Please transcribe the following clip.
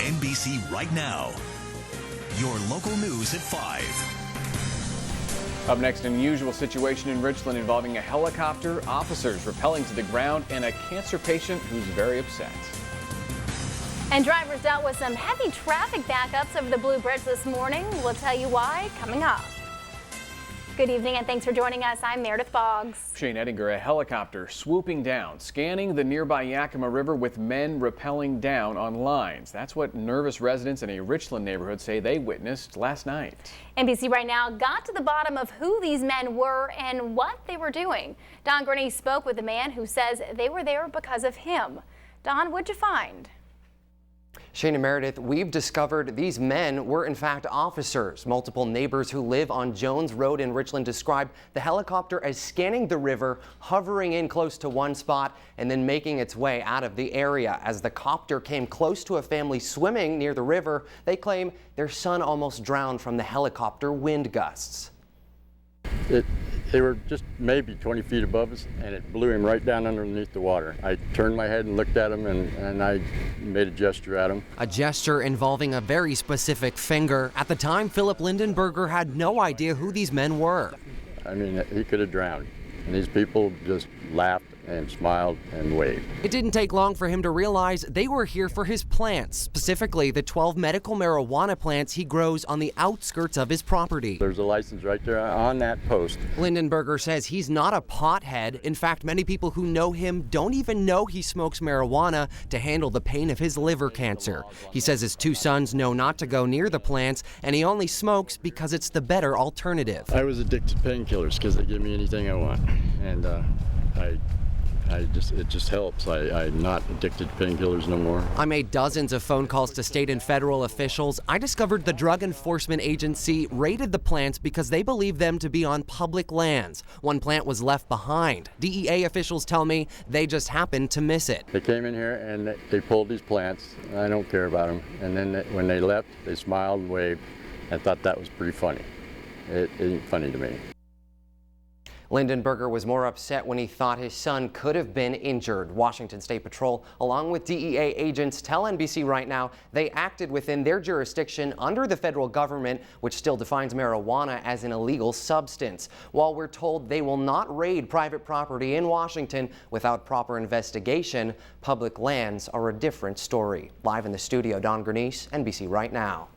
NBC Right Now. Your local news at 5. Up next, an unusual situation in Richland involving a helicopter, officers rappelling to the ground, and a cancer patient who's very upset. And drivers dealt with some heavy traffic backups over the Blue Bridge this morning. We'll tell you why coming up. Good evening and thanks for joining us. I'm Meredith Boggs. Shane Ettinger, a helicopter swooping down, scanning the nearby Yakima River with men rappelling down on lines. That's what nervous residents in a Richland neighborhood say they witnessed last night. NBC Right Now got to the bottom of who these men were and what they were doing. Don Gurney spoke with a man who says they were there because of him. Don, what'd you find? Shane and Meredith, we've discovered these men were in fact officers. Multiple neighbors who live on Jones Road in Richland described the helicopter as scanning the river, hovering in close to one spot, and then making its way out of the area. As the copter came close to a family swimming near the river, they claim their son almost drowned from the helicopter wind gusts. They were just maybe 20 feet above us, and it blew him right down underneath the water. I turned my head and looked at him, and I made a gesture at him. A gesture involving a very specific finger. At the time, Philip Lindenberger had no idea who these men were. I mean, he could have drowned. And these people just laughed and smiled and waved. It didn't take long for him to realize they were here for his plants, specifically the 12 medical marijuana plants he grows on the outskirts of his property. There's a license right there on that post. Lindenberger says he's not a pothead. In fact, many people who know him don't even know he smokes marijuana to handle the pain of his liver cancer. He says his two sons know not to go near the plants, and he only smokes because it's the better alternative. I was addicted to painkillers because they give me anything I want, and it just helps. I'm not addicted to painkillers no more. I made dozens of phone calls to state and federal officials. I discovered the Drug Enforcement Agency raided the plants because they believe them to be on public lands. One plant was left behind. DEA officials tell me they just happened to miss it. They came in here and they pulled these plants. I don't care about them. And then when they left, they smiled and waved. I thought that was pretty funny. It ain't funny to me. Lindenberger was more upset when he thought his son could have been injured. Washington State Patrol, along with DEA agents, tell NBC Right Now they acted within their jurisdiction under the federal government, which still defines marijuana as an illegal substance. While we're told they will not raid private property in Washington without proper investigation, public lands are a different story. Live in the studio, Don Gurney, NBC Right Now.